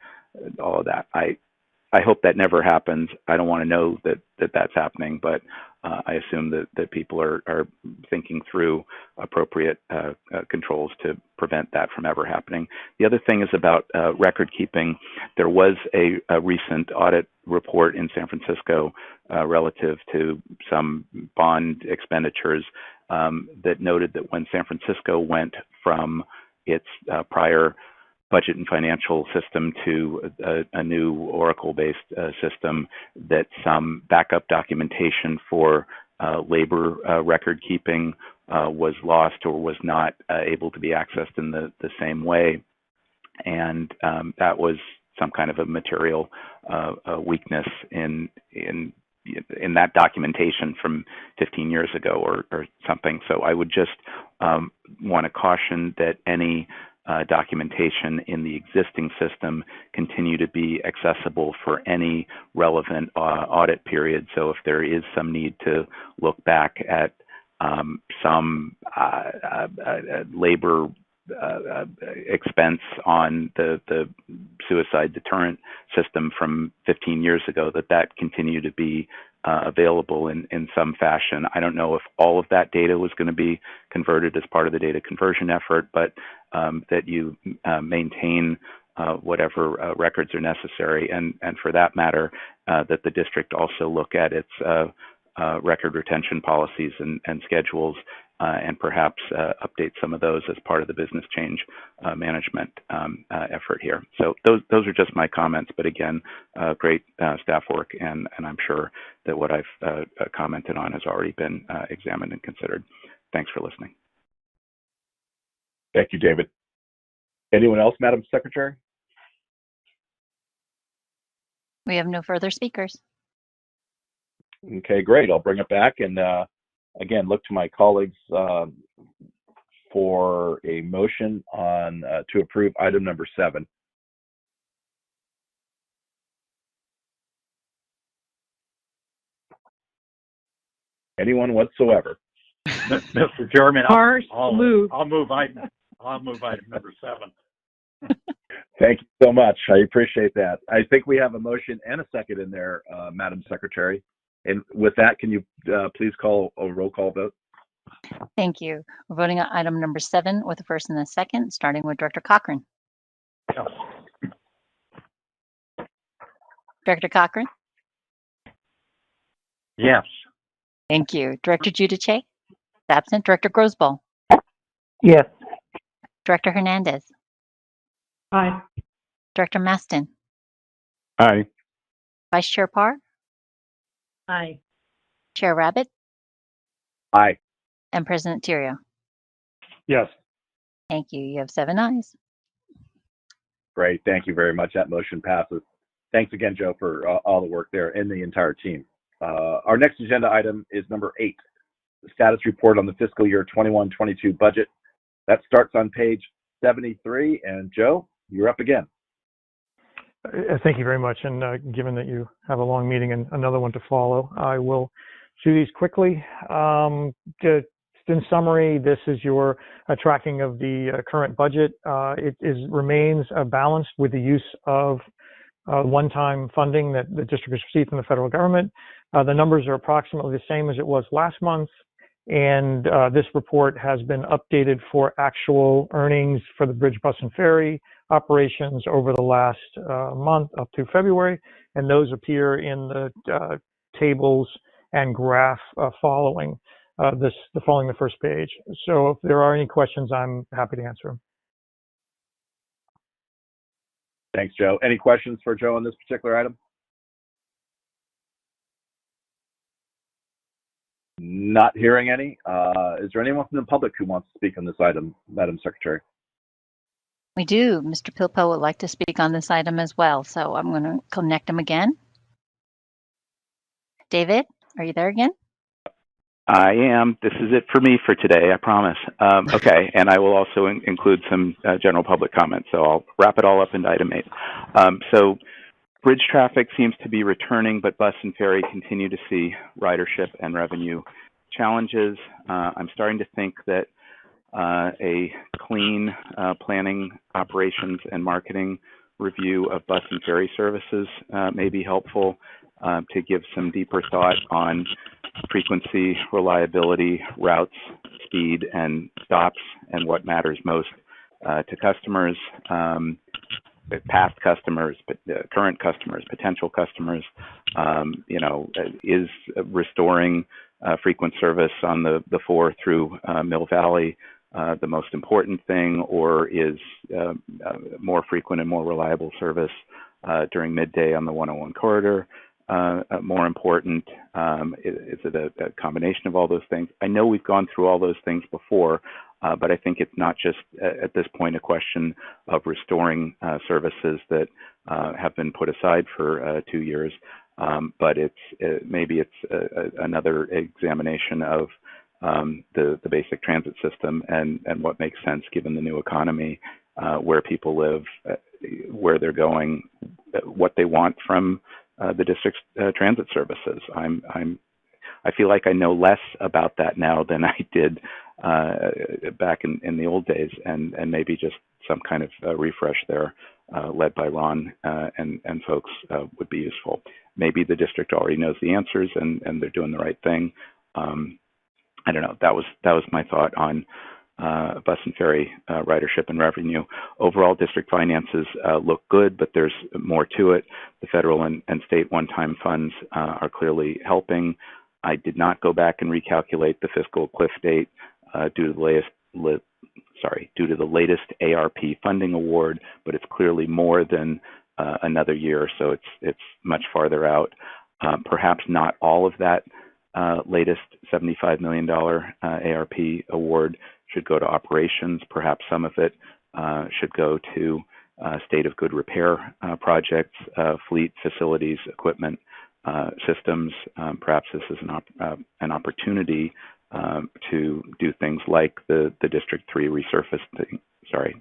all of that. I hope that never happens. I don't want to know that that's happening, but I assume that people are thinking through appropriate controls to prevent that from ever happening. The other thing is about record keeping. There was a recent audit report in San Francisco relative to some bond expenditures that noted that when San Francisco went from its prior budget and financial system to a new Oracle-based system, that some backup documentation for labor record keeping was lost or was not able to be accessed in the same way. And that was some kind of a material weakness in that documentation from 15 years ago or something. So I would just want to caution that any documentation in the existing system continue to be accessible for any relevant audit period. So if there is some need to look back at some labor expense on the suicide deterrent system from 15 years ago, that continue to be available in some fashion. I don't know if all of that data was going to be converted as part of the data conversion effort, but that you maintain whatever records are necessary, and for that matter, that the district also look at its record retention policies and schedules, and perhaps update some of those as part of the business change management effort here. So those are just my comments, but again, great staff work, and I'm sure that what I've commented on has already been examined and considered. Thanks for listening. Thank you, David. Anyone else, Madam Secretary? We have no further speakers. Okay, great. I'll bring it back and again, look to my colleagues for a motion on to approve item number 7. Anyone whatsoever? Mr. Chairman, I'll move item number 7. Thank you so much. I appreciate that. I think we have a motion and a second in there, Madam Secretary. And with that, can you please call a roll call vote? Thank you. We're voting on item number 7 with a first and a second, starting with Director Cochran. Yes. Director Cochran? Yes. Thank you. Director Giudice? Absent. Director Grosboll? Yes. Director Hernandez? Aye. Director Maston? Aye. Vice Chair Parr? Aye. Chair Rabbit? Aye. And President Tirio? Yes. Thank you. You have 7 ayes. Great. Thank you very much. That motion passes. Thanks again, Joe, for all the work there and the entire team. Our next agenda item is number 8, the status report on the fiscal year 21-22 budget. That starts on page 73. And Joe, you're up again. Thank you very much. And given that you have a long meeting and another one to follow, I will do these quickly. In summary, this is your tracking of the current budget. It remains balanced with the use of one-time funding that the district has received from the federal government. The numbers are approximately the same as it was last month. And this report has been updated for actual earnings for the bridge, bus, and ferry operations over the last month up to February. And those appear in the tables and graph following the first page. So if there are any questions, I'm happy to answer them. Thanks, Joe. Any questions for Joe on this particular item? Not hearing any. Is there anyone from the public who wants to speak on this item, Madam Secretary? We do. Mr. Pilpo would like to speak on this item as well, so I'm going to connect him again. David, are you there again? I am. This is it for me for today, I promise. Okay, and I will also include some general public comments, so I'll wrap it all up into item 8. So bridge traffic seems to be returning, but bus and ferry continue to see ridership and revenue challenges. I'm starting to think that a clean planning, operations, and marketing review of bus and ferry services may be helpful to give some deeper thought on frequency, reliability, routes, speed, and stops, and what matters most to customers, past customers, current customers, potential customers. Is restoring frequent service on the 4 through Mill Valley the most important thing, or is more frequent and more reliable service during midday on the 101 corridor more important? Is it a combination of all those things? I know we've gone through all those things before, but I think it's not just at this point a question of restoring services that have been put aside for 2 years, but maybe it's another examination of the basic transit system and what makes sense given the new economy, where people live, where they're going, what they want from the district's transit services. I feel like I know less about that now than I did back in the old days, and maybe just some kind of refresh there, led by Ron and folks, would be useful. Maybe the district already knows the answers and they're doing the right thing. I don't know. That was my thought on bus and ferry ridership and revenue. Overall, district finances look good, but there's more to it. The federal and state one-time funds are clearly helping. I did not go back and recalculate the fiscal cliff date due to the latest ARP funding award, but it's clearly more than another year, so it's much farther out. Perhaps not all of that latest $75 million ARP award should go to operations. Perhaps some of it should go to state of good repair projects, fleet, facilities, equipment, systems. Perhaps this is an opportunity to do things like the District 3 resurfacing,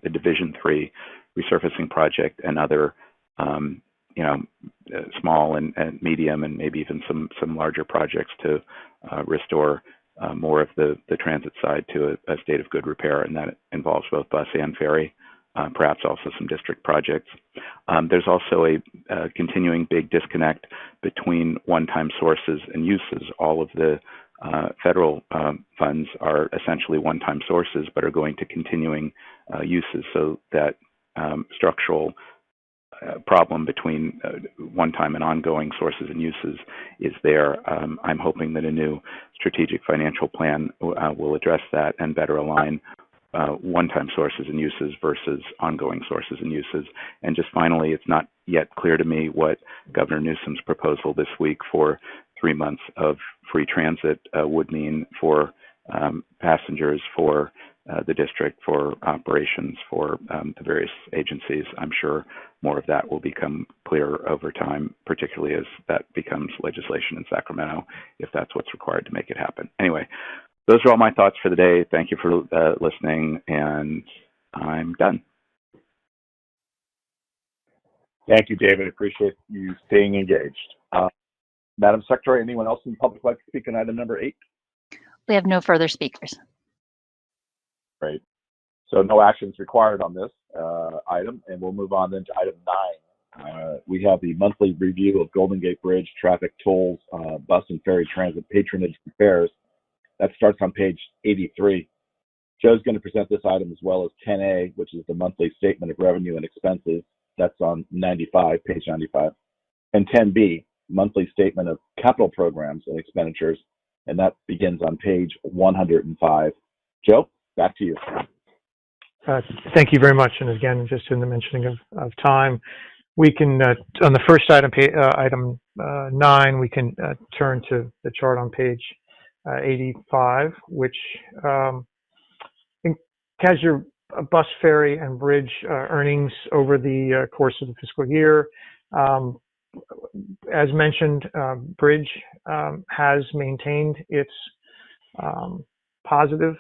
the Division 3 resurfacing project, and other small and medium and maybe even some larger projects to restore more of the transit side to a state of good repair, and that involves both bus and ferry, perhaps also some district projects. There's also a continuing big disconnect between one-time sources and uses. All of the federal funds are essentially one-time sources, but are going to continuing uses, so that structural problem between one-time and ongoing sources and uses is there. I'm hoping that a new strategic financial plan will address that and better align one-time sources and uses versus ongoing sources and uses. And just finally, it's not yet clear to me what Governor Newsom's proposal this week for 3 months of free transit would mean for passengers, for the district for operations for the various agencies. I'm sure more of that will become clearer over time, particularly as that becomes legislation in Sacramento, if that's what's required to make it happen. Anyway, those are all my thoughts for the day. Thank you for listening, and I'm done. Thank you, David. Appreciate you staying engaged. Madam Secretary, anyone else in the public like to speak on item number 8? We have no further speakers. Great. So no actions required on this item, and we'll move on then to item 9. We have the monthly review of Golden Gate Bridge, traffic tolls, bus and ferry transit patronage and fares. That starts on page 83. Joe's going to present this item as well as 10A, which is the monthly statement of revenue and expenses. That's on 95, page 95. And 10B, monthly statement of capital programs and expenditures, and that begins on page 105. Joe, back to you. Thank you very much. And again, just in the mentioning of time, we can, on the first item, item 9, we can turn to the chart on page 85, which has your bus, ferry, and bridge earnings over the course of the fiscal year. As mentioned, bridge has maintained its positive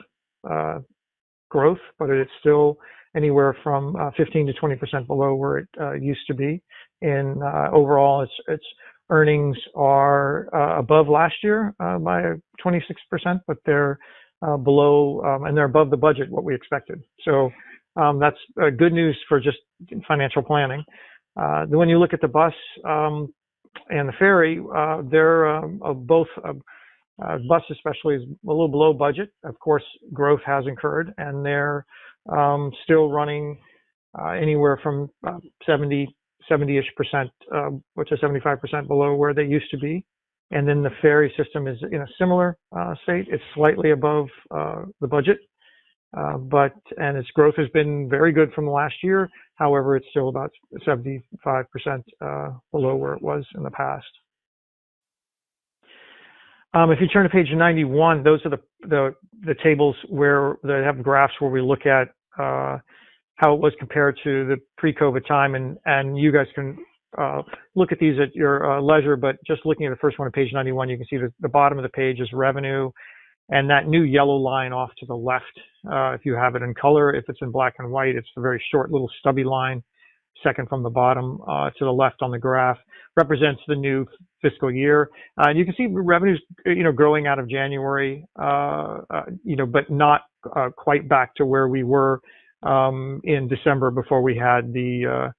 growth, but it's still anywhere from 15 to 20% below where it used to be. And overall, its earnings are above last year by 26%, but they're below and they're above the budget, what we expected. So that's good news for just financial planning. When you look at the bus and the ferry, they're both, bus especially is a little below budget. Of course, growth has incurred, and they're still running anywhere from 70-ish%, which is 75% below where they used to be. And then the ferry system is in a similar state. It's slightly above the budget, and its growth has been very good from last year. However, it's still about 75% below where it was in the past. If you turn to page 91, those are the tables where they have graphs where we look at how it was compared to the pre-COVID time, and you guys can look at these at your leisure, but just looking at the first one on page 91, you can see the bottom of the page is revenue, and that new yellow line off to the left, if you have it in color. If it's in black and white, it's a very short little stubby line, second from the bottom to the left on the graph, represents the new fiscal year. And you can see revenues, growing out of January, but not quite back to where we were in December before we had the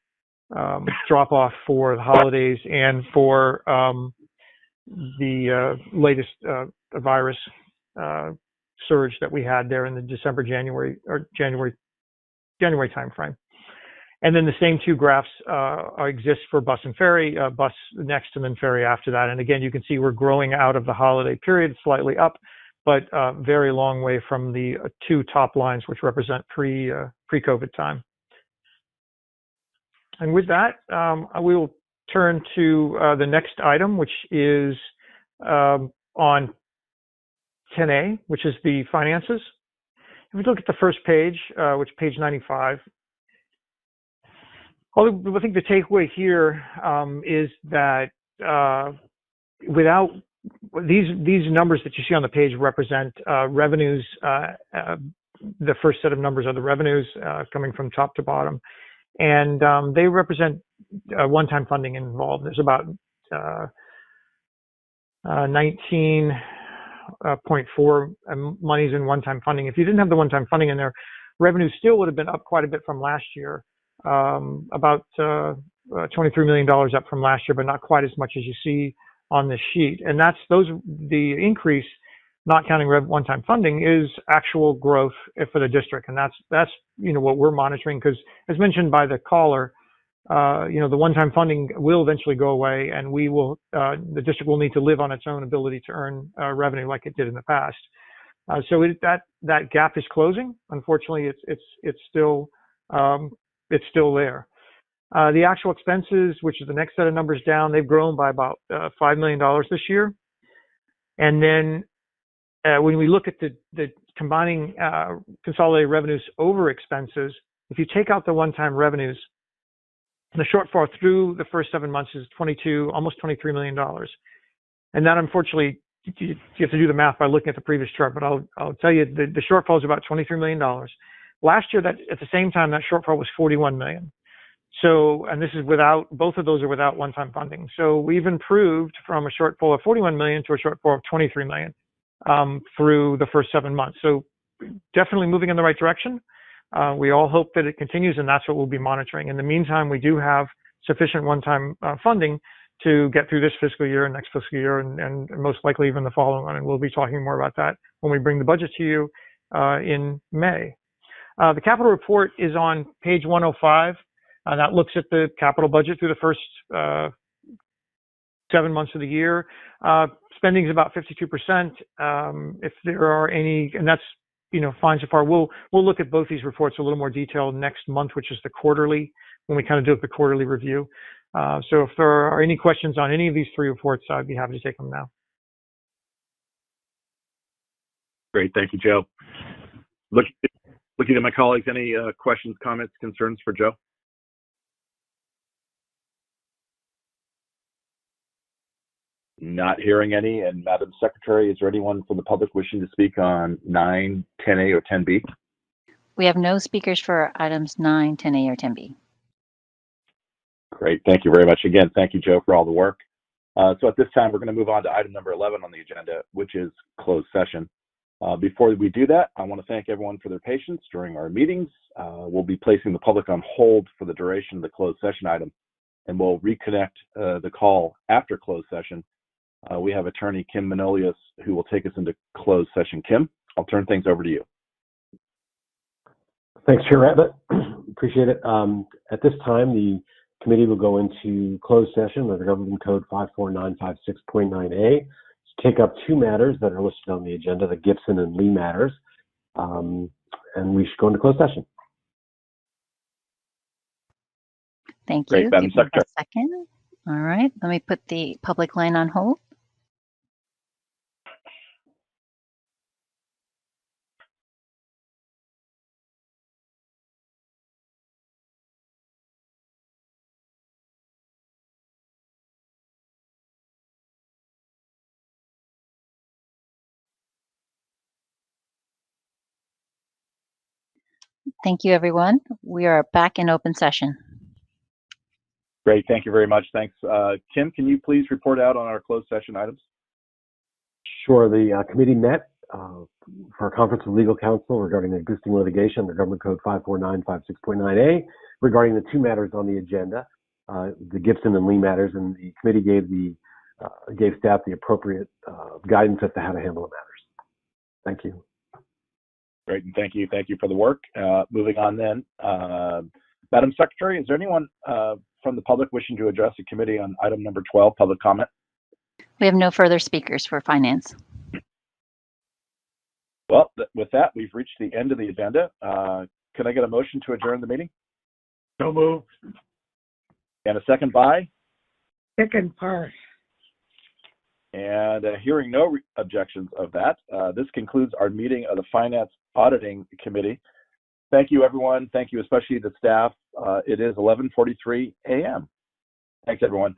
drop off for the holidays and for the latest virus surge that we had there in the January timeframe. And then the same two graphs exist for bus and ferry, bus next and then ferry after that. And again, you can see we're growing out of the holiday period, slightly up, but very long way from the two top lines, which represent pre-COVID time. And with that, we will turn to the next item, which is on 10A, which is the finances. If we look at the first page, which is page 95, I think the takeaway here is that without these numbers that you see on the page represent revenues. The first set of numbers are the revenues coming from top to bottom, and they represent one-time funding involved. There's about 19.4 monies in one-time funding. If you didn't have the one-time funding in there, revenue still would have been up quite a bit from last year, about $23 million up from last year, but not quite as much as you see on this sheet. And the increase, not counting one-time funding, is actual growth for the district, and that's what we're monitoring, because as mentioned by the caller, the one-time funding will eventually go away, and the district will need to live on its own ability to earn revenue like it did in the past. So that gap is closing. Unfortunately, it's still there. The actual expenses, which is the next set of numbers down, they've grown by about $5 million this year. And then when we look at the combining consolidated revenues over expenses. If you take out the one-time revenues, the shortfall through the first 7 months is almost $23 million. And that, unfortunately, you have to do the math by looking at the previous chart, but I'll tell you the shortfall is about $23 million. Last year, that at the same time, that shortfall was $41 million. So, and this is both of those are without one-time funding. So we've improved from a shortfall of $41 million to a shortfall of $23 million through the first 7 months. So definitely moving in the right direction. We all hope that it continues, and that's what we'll be monitoring. In the meantime, we do have sufficient one-time funding to get through this fiscal year and next fiscal year, and most likely even the following one. And we'll be talking more about that when we bring the budget to you in May. The capital report is on page 105. That looks at the capital budget through the first 7 months of the year. Spending is about 52%. If there are any, and that's fine so far. We'll look at both these reports in a little more detail next month, which is the quarterly, when we kind of do the quarterly review. So if there are any questions on any of these three reports, I'd be happy to take them now. Great, thank you, Joe. Looking at my colleagues, any questions, comments, concerns for Joe? Not hearing any. And Madam Secretary, is there anyone from the public wishing to speak on 9, 10A, or 10B? We have no speakers for items 9, 10A, or 10B. Great. Thank you very much. Again, thank you, Joe, for all the work. So at this time, we're going to move on to item number 11 on the agenda, which is closed session. Before we do that, I want to thank everyone for their patience during our meetings. We'll be placing the public on hold for the duration of the closed session item, and we'll reconnect the call after closed session. We have attorney Kim Manolius who will take us into closed session. Kim, I'll turn things over to you. Thanks, Chair Rabbit. Appreciate it. At this time, the committee will go into closed session under Government Code 54956.9A to take up two matters that are listed on the agenda, the Gibson and Lee matters, and we should go into closed session. Thank Great, you. Madam Secretary. A second. All right, let me put the public line on hold. Thank you, everyone. We are back in open session. Great, thank you very much. Thanks. Kim, can you please report out on our closed session items? Sure. The committee met for a conference with legal counsel regarding existing litigation under Government Code 54956.9A regarding the two matters on the agenda, the Gibson and Lee matters, and the committee gave staff the appropriate guidance as to how to handle the matters. Thank you. Great, and thank you for the work. Moving on then, Madam Secretary, is there anyone from the public wishing to address the committee on item number 12, public comment? We have no further speakers for finance. Well, with that, we've reached the end of the agenda. Can I get a motion to adjourn the meeting? So moved. And a second by? Second part. And hearing no objections of that, this concludes our meeting of the Finance-Auditing Committee. Thank you, everyone. Thank you, especially the staff. It is 11:43 a.m. Thanks, everyone.